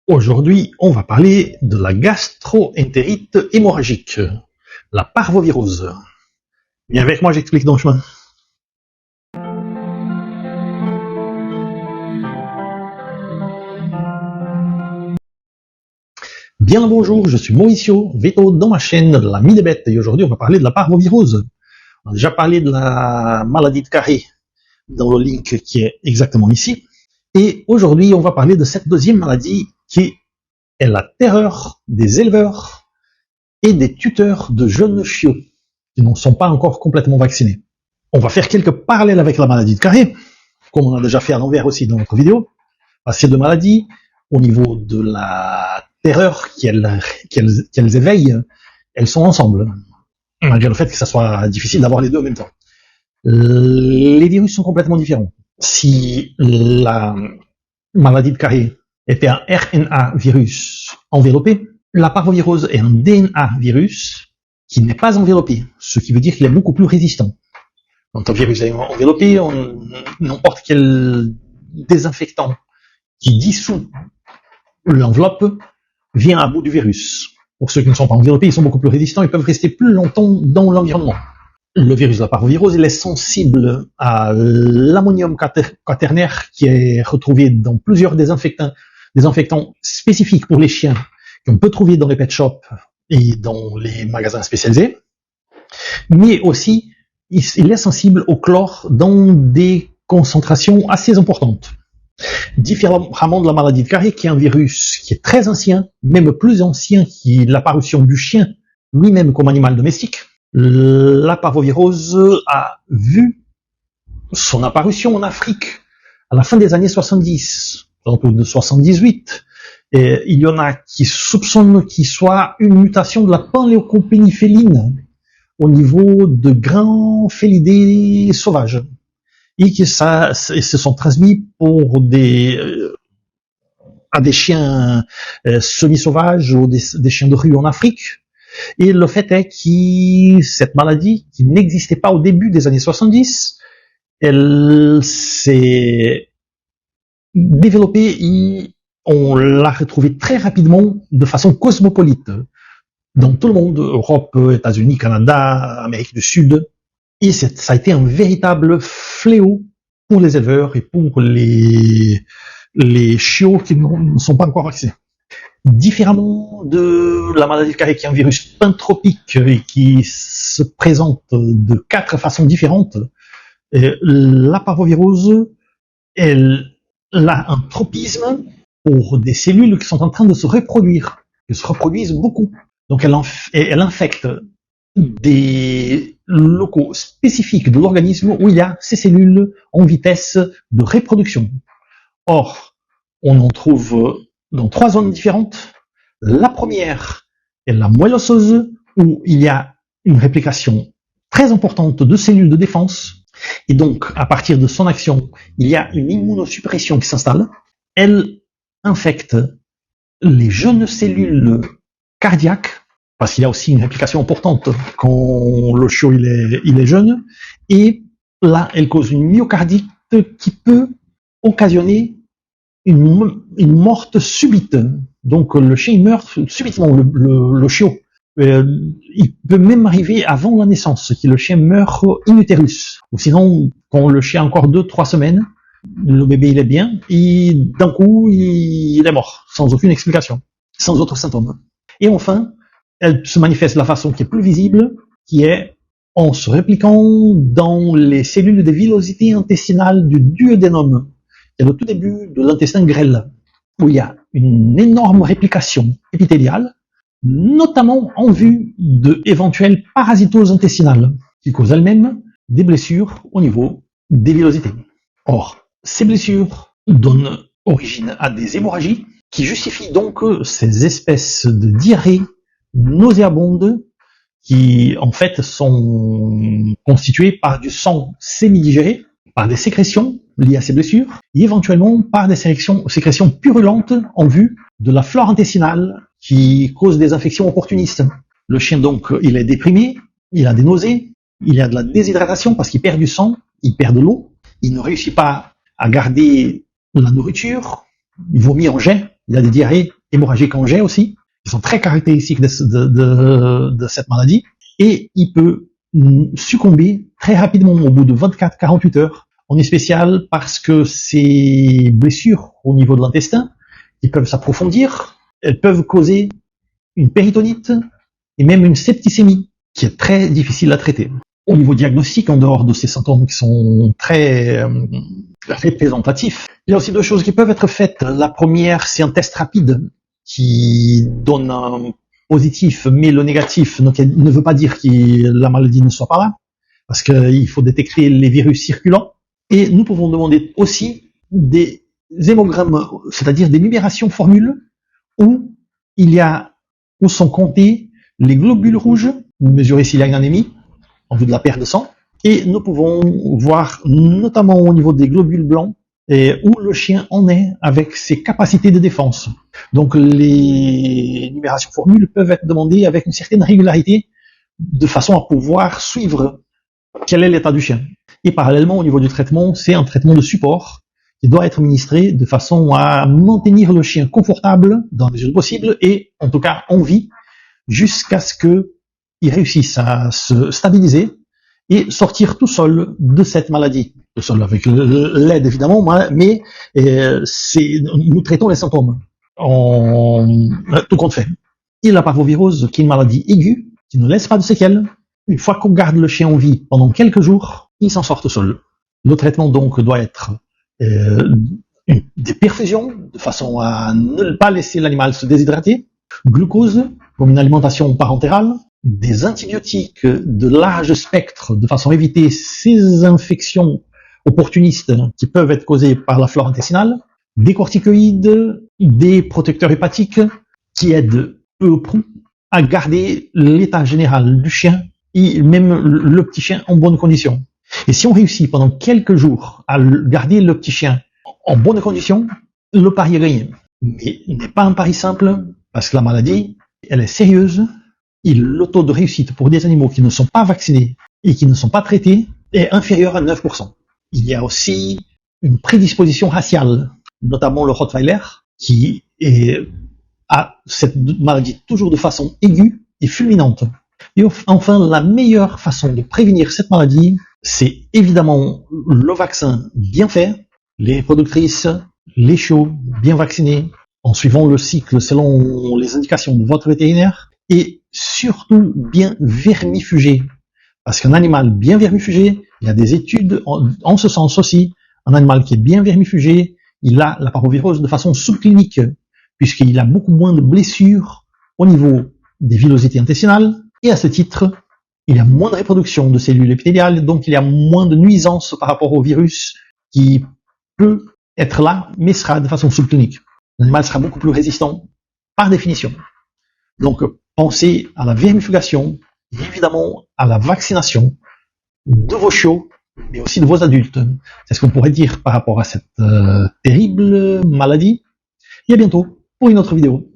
Aujourd'hui, on va parler de la gastro-entérite hémorragique, la parvovirose. Viens avec moi, j'explique dans le chemin. Bien le bonjour, je suis Mauricio, veto dans ma chaîne La Mie des Bêtes, et aujourd'hui on va parler de la parvovirose. On a déjà parlé de la maladie de Carré dans le link qui est exactement ici. Et aujourd'hui on va parler de cette deuxième maladie qui est la terreur des éleveurs et des tuteurs de jeunes chiots qui ne sont pas encore complètement vaccinés. On va faire quelques parallèles avec la maladie de Carré, comme on a déjà fait à l'envers aussi dans notre vidéo. Ces deux maladies, au niveau de la terreur qu'elles éveillent, elles sont ensemble, malgré le fait que ça soit difficile d'avoir les deux en même temps. Les virus sont complètement différents. Si la maladie de Carré était un RNA virus enveloppé, la parvovirose est un DNA virus qui n'est pas enveloppé, ce qui veut dire qu'il est beaucoup plus résistant. Quand un virus est enveloppé, n'importe quel désinfectant qui dissout l'enveloppe vient à bout du virus. Pour ceux qui ne sont pas enveloppés, ils sont beaucoup plus résistants, ils peuvent rester plus longtemps dans l'environnement. Le virus de la parvovirose, il est sensible à l'ammonium quaternaire qui est retrouvé dans plusieurs désinfectants spécifiques pour les chiens qu'on peut trouver dans les pet shops et dans les magasins spécialisés. Mais aussi, il est sensible au chlore dans des concentrations assez importantes. Différemment de la maladie de Carré, qui est un virus qui est très ancien, même plus ancien que l'apparition du chien lui-même comme animal domestique, la parvovirose a vu son apparition en Afrique à la fin des années 70, autour de 78. Et il y en a qui soupçonnent qu'il soit une mutation de la panléocopénie féline au niveau de grands félidés sauvages. Et que ça se sont transmis à des chiens semi-sauvages ou des chiens de rue en Afrique. Et le fait est que cette maladie, qui n'existait pas au début des années 70, elle s'est développée et on l'a retrouvée très rapidement de façon cosmopolite dans tout le monde, Europe, États-Unis, Canada, Amérique du Sud. Et ça a été un véritable fléau pour les éleveurs et pour les chiots qui ne sont pas encore vaccinés. Différemment de la maladie de Carré, qui est un virus pantropique et qui se présente de 4 façons différentes, la parvovirose, elle a un tropisme pour des cellules qui sont en train de se reproduire, qui se reproduisent beaucoup. Donc elle infecte des locaux spécifiques de l'organisme où il y a ces cellules en vitesse de reproduction. Or, on en trouve dans 3 zones différentes. La première est la moelle osseuse, où il y a une réplication très importante de cellules de défense, et donc à partir de son action, il y a une immunosuppression qui s'installe. Elle infecte les jeunes cellules cardiaques, parce qu'il y a aussi une réplication importante quand le chiot il est jeune, et là elle cause une myocardite qui peut occasionner une morte subite. Donc le chien il meurt subitement, le chiot. Il peut même arriver avant la naissance, que le chien meurt in utérus. Ou sinon, quand le chien a encore 2-3 semaines, le bébé il est bien, et d'un coup il est mort, sans aucune explication, sans autres symptômes. Et enfin, elle se manifeste de la façon qui est plus visible, qui est en se répliquant dans les cellules de villosité intestinale du duodénum. C'est le tout début de l'intestin grêle, où il y a une énorme réplication épithéliale, notamment en vue d'éventuelles parasitoses intestinales, qui causent elles-mêmes des blessures au niveau des villosités. Or, ces blessures donnent origine à des hémorragies, qui justifient donc ces espèces de diarrhées nauséabondes qui en fait sont constituées par du sang semi-digéré, par des sécrétions liées à ces blessures, et éventuellement par des sécrétions purulentes en vue de la flore intestinale qui cause des infections opportunistes. Le chien donc, il est déprimé, il a des nausées, il a de la déshydratation parce qu'il perd du sang, il perd de l'eau, il ne réussit pas à garder la nourriture, il vomit en jet, il a des diarrhées hémorragiques en jet aussi, qui sont très caractéristiques de cette maladie, et il peut succomber très rapidement au bout de 24-48 heures. On est spécial parce que ces blessures au niveau de l'intestin, qui peuvent s'approfondir, elles peuvent causer une péritonite et même une septicémie, qui est très difficile à traiter. Au niveau diagnostic, en dehors de ces symptômes qui sont très représentatifs, il y a aussi deux choses qui peuvent être faites. La première, c'est un test rapide qui donne un positif, mais le négatif ne veut pas dire que la maladie ne soit pas là, parce qu'il faut détecter les virus circulants. Et nous pouvons demander aussi des hémogrammes, c'est-à-dire des numérations formules où sont comptés les globules rouges, mesurer s'il y a une anémie en vue de la perte de sang, et nous pouvons voir notamment au niveau des globules blancs où le chien en est avec ses capacités de défense. Donc les numérations formules peuvent être demandées avec une certaine régularité de façon à pouvoir suivre quel est l'état du chien. Et parallèlement au niveau du traitement, c'est un traitement de support qui doit être administré de façon à maintenir le chien confortable dans la mesure du possible et en tout cas en vie jusqu'à ce qu'il réussisse à se stabiliser et sortir tout seul de cette maladie. Tout seul avec l'aide évidemment, mais nous traitons les symptômes. Tout compte fait. Et la parvovirose, qui est une maladie aiguë, qui ne laisse pas de séquelles, une fois qu'on garde le chien en vie pendant quelques jours, il s'en sort tout seul. Le traitement donc doit être des perfusions, de façon à ne pas laisser l'animal se déshydrater, glucose, comme une alimentation parentérale, des antibiotiques de large spectre, de façon à éviter ces infections opportunistes qui peuvent être causées par la flore intestinale, des corticoïdes, des protecteurs hépatiques qui aident peu ou prou à garder l'état général du chien et même le petit chien en bonne condition. Et si on réussit pendant quelques jours à garder le petit chien en bonne condition, le pari est gagné. Mais il n'est pas un pari simple parce que la maladie, elle est sérieuse et le taux de réussite pour des animaux qui ne sont pas vaccinés et qui ne sont pas traités est inférieur à 9%. Il y a aussi une prédisposition raciale, notamment le Rottweiler, qui a cette maladie toujours de façon aiguë et fulminante. Et enfin, la meilleure façon de prévenir cette maladie, c'est évidemment le vaccin bien fait, les reproductrices, les chiots bien vaccinés, en suivant le cycle selon les indications de votre vétérinaire, et surtout bien vermifugé. Parce qu'un animal bien vermifugé, il y a des études en ce sens aussi, un animal qui est bien vermifugé, il a la parvovirose de façon subclinique, puisqu'il a beaucoup moins de blessures au niveau des villosités intestinales, et à ce titre, il y a moins de reproduction de cellules épithéliales, donc il y a moins de nuisances par rapport au virus qui peut être là, mais sera de façon subclinique. L'animal sera beaucoup plus résistant, par définition. Donc, pensez à la vermifugation, et évidemment à la vaccination de vos chiots, mais aussi de vos adultes. C'est ce qu'on pourrait dire par rapport à cette terrible maladie. Et à bientôt pour une autre vidéo.